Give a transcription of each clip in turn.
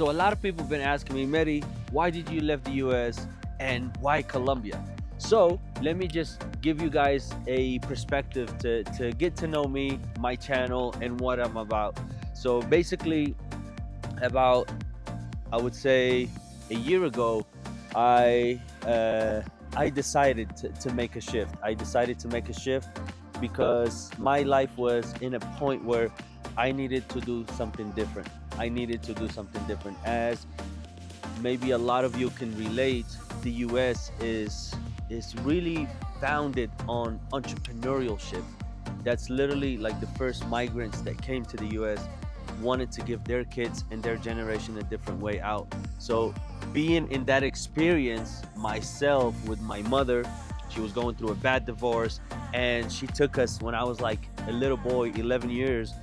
So a lot of people have been asking me, Mary, why did you leave the US and why Colombia? So let me just give you guys a perspective to get to know me, my channel, and what I'm about. So basically, about, I would say, a year ago, I I decided to make a shift. I decided to make a shift because my life was in a point where I needed to do something different. I needed to do something different. As maybe a lot of you can relate, the US is really founded on entrepreneurship. That's literally like the first migrants that came to the US wanted to give their kids and their generation a different way out. So being in that experience myself with my mother, she was going through a bad divorce, and she took us when I was like a little boy, 11 years,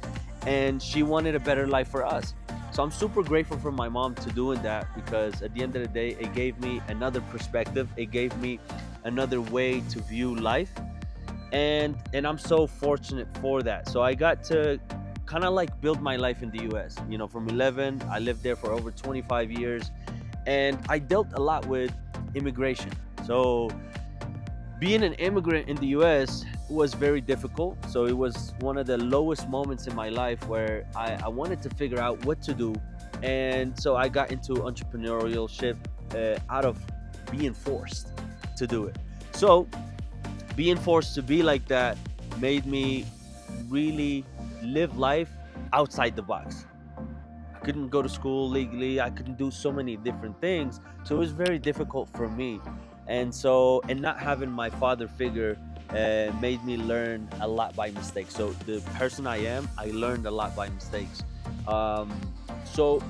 and she wanted a better life for us. So I'm super grateful for my mom to doing that, because at the end of the day, it gave me another perspective. It gave me another way to view life, and I'm so fortunate for that. So I got to kind of like build my life in the US. You know, from 11, I lived there for over 25 years, and I dealt a lot with immigration. So being an immigrant in the US was very difficult. So it was one of the lowest moments in my life where I wanted to figure out what to do. And so I got into entrepreneurship out of being forced to do it. So being forced to be like that made me really live life outside the box. I couldn't go to school legally. I couldn't do so many different things. So it was very difficult for me. And not having my father figure made me learn a lot by mistakes. So the person I am, I learned a lot by mistakes. Um, so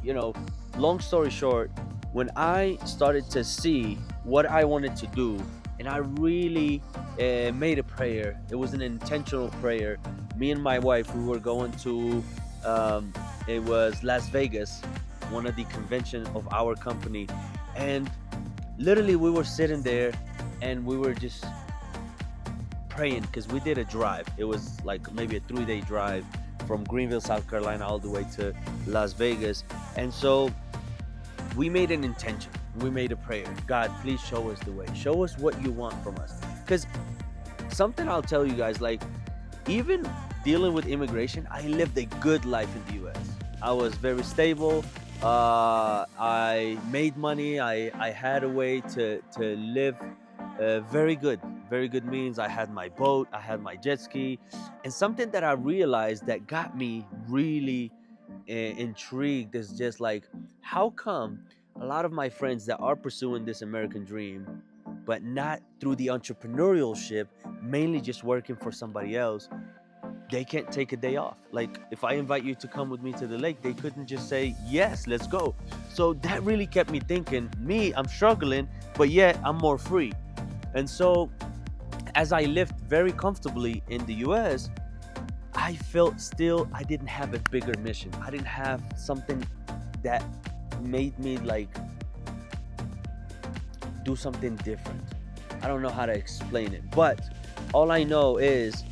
you know, long story short, when I started to see what I wanted to do, and I really made a prayer. It was an intentional prayer. Me and my wife, we were going to um, it was Las Vegas, one of the convention of our company, and literally we were sitting there and we were just praying because we did a drive. It was like maybe a 3-day drive from Greenville, South Carolina, all the way to Las Vegas. And so we made an intention. We made a prayer. God, please show us the way. Show us what you want from us. Because something I'll tell you guys, like, even dealing with immigration, I lived a good life in the US. I was very stable. I made money. I had a way to live very good. Very good means I had my boat, I had my jet ski. And something that I realized that got me really intrigued is just like, how come a lot of my friends that are pursuing this American dream, but not through the entrepreneurship, mainly just working for somebody else, they can't take a day off. Like, if I invite you to come with me to the lake, they couldn't just say, yes, let's go. So that really kept me thinking, me, I'm struggling, but yet I'm more free. And so as I lived very comfortably in the US, I felt still I didn't have a bigger mission. I didn't have something that made me like do something different. I don't know how to explain it, but all I know is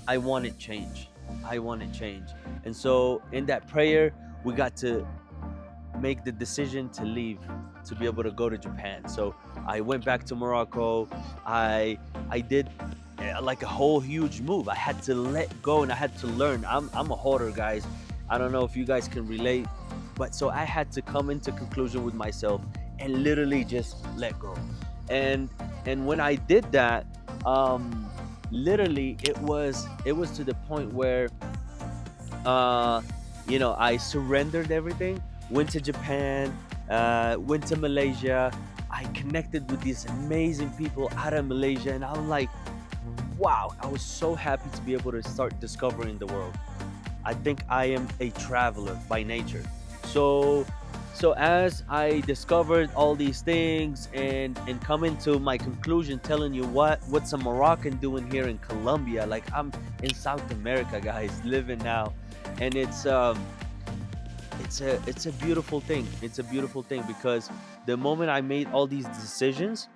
I wanted change. I wanted change. And so in that prayer, we got to make the decision to leave, to be able to go to Japan. So I went back to Morocco. I did like a whole huge move. I had to let go and I had to learn. I'm a hoarder, guys. I don't know if you guys can relate, but so I had to come into conclusion with myself and literally just let go. And and when I did that, literally it was to the point where uh I surrendered everything, went to Japan, went to Malaysia. I connected with these amazing people out of Malaysia, and I'm like, wow, I was so happy to be able to start discovering the world. I think I am a traveler by nature. So so as I discovered all these things and coming to my conclusion, telling you what's a Moroccan doing here in Colombia. Like, I'm in South America, guys, living now. And it's a beautiful thing. It's a beautiful thing because the moment I made all these decisions,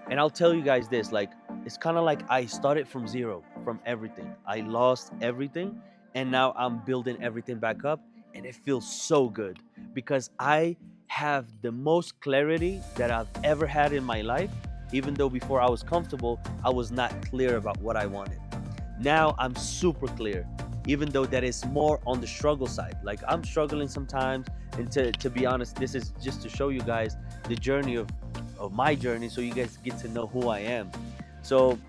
and I'll tell you guys this, like, it's kind of like I started from zero, from everything. I lost everything, and now I'm building everything back up, and it feels so good. because I have the most clarity that I've ever had in my life. Even though before I was comfortable, I was not clear about what I wanted. Now I'm super clear, even though that is more on the struggle side. Like, I'm struggling sometimes, and to be honest, this is just to show you guys the journey of my journey, so you guys get to know who I am. So,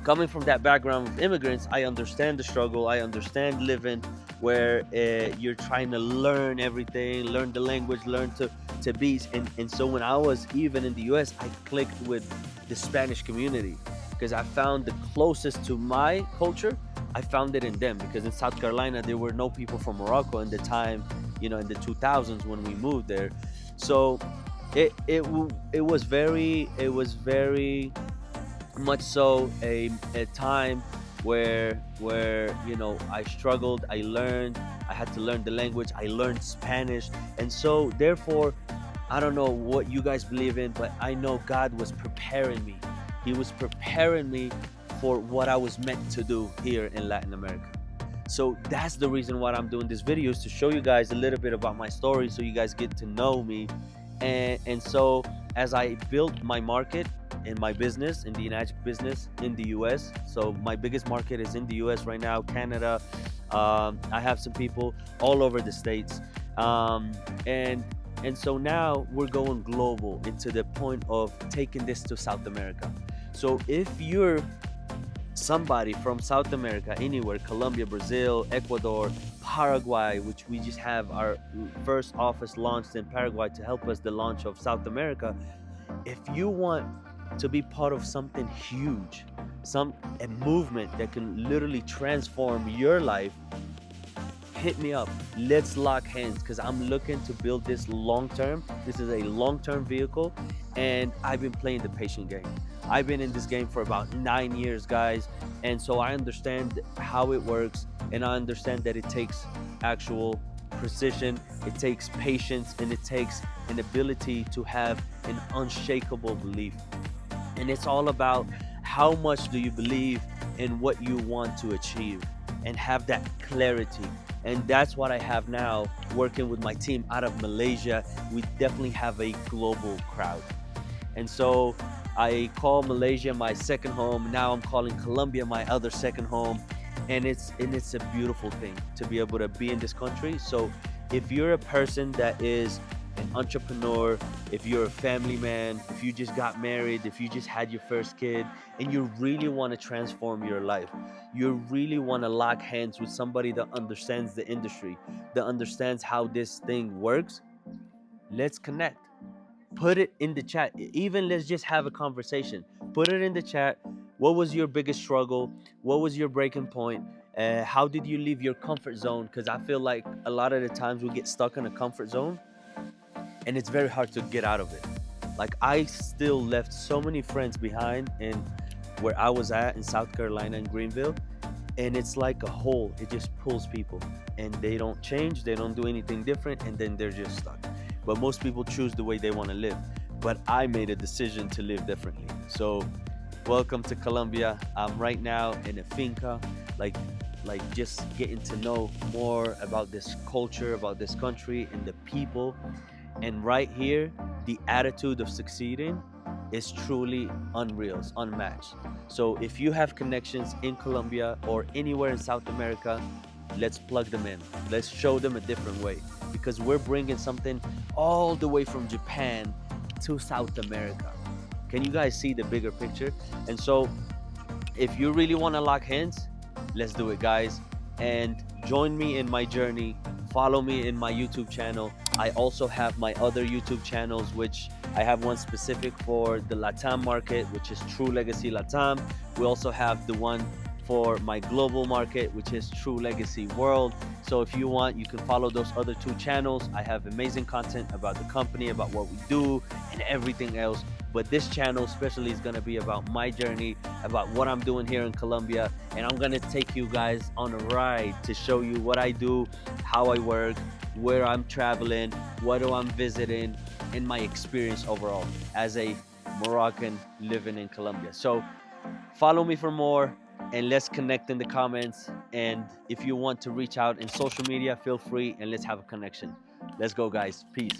coming from that background of immigrants, I understand the struggle. I understand living where you're trying to learn everything, learn the language, learn to be. And so when I was even in the US, I clicked with the Spanish community because I found the closest to my culture. I found it in them because in South Carolina, there were no people from Morocco in the time, in the 2000s when we moved there. So it was very much so a time where I struggled. I had to learn the language. I learned Spanish. And so therefore, I don't know what you guys believe in, but I know God was preparing me. He was preparing me for what I was meant to do here in Latin America. So that's the reason why I'm doing this video, is to show you guys a little bit about my story so you guys get to know me. And so as I built my market in my business, in the United business in the US, so my biggest market is in the US right now, Canada. I have some people all over the states, um, and and so now we're going global into the point of taking this to South America. So if you're somebody from South America, anywhere, Colombia, Brazil, Ecuador, Paraguay, which we just have our first office launched in Paraguay to help us the launch of South America. If you want to be part of something huge, a movement that can literally transform your life, hit me up. Let's lock hands, because I'm looking to build this long term. This is a long term vehicle, and I've been playing the patient game. I've been in this game for about 9 years, guys, and so I understand how it works, and I understand that it takes actual precision, it takes patience, and it takes an ability to have an unshakable belief. And it's all about how much do you believe in what you want to achieve and have that clarity. And that's what I have now, working with my team out of Malaysia. We definitely have a global crowd. And so I call Malaysia my second home. Now I'm calling Colombia my other second home. And it's a beautiful thing to be able to be in this country. So if you're a person that is an entrepreneur, if you're a family man, if you just got married, if you just had your first kid, and you really want to transform your life, you really want to lock hands with somebody that understands the industry, that understands how this thing works, let's connect. Put it in the chat. Even let's just have a conversation. Put it in the chat. What was your biggest struggle? What was your breaking point? How did you leave your comfort zone? Because I feel like a lot of the times we get stuck in a comfort zone and it's very hard to get out of it. Like, I still left so many friends behind in where I was at in South Carolina in Greenville, and it's like a hole. It just pulls people, and they don't change, they don't do anything different, and then they're just stuck. But most people choose the way they want to live. But I made a decision to live differently. So, welcome to Colombia. I'm right now in a finca, like just getting to know more about this culture, about this country, and the people. And right here, the attitude of succeeding is truly unreal, it's unmatched. So if you have connections in Colombia or anywhere in South America, let's plug them in. Let's show them a different way, because we're bringing something all the way from Japan to South America. Can you guys see the bigger picture? And so if you really want to lock hands, let's do it, guys. And join me in my journey. Follow me in my YouTube channel. I also have my other YouTube channels, which I have one specific for the Latam market, which is True Legacy Latam. We also have the one for my global market, which is True Legacy World. So if you want, you can follow those other two channels. I have amazing content about the company, about what we do, and everything else. But this channel especially is going to be about my journey, about what I'm doing here in Colombia. And I'm going to take you guys on a ride to show you what I do, how I work, where I'm traveling, what I'm visiting, and my experience overall as a Moroccan living in Colombia. So follow me for more, and let's connect in the comments. And if you want to reach out in social media, feel free, and let's have a connection. Let's go, guys. Peace.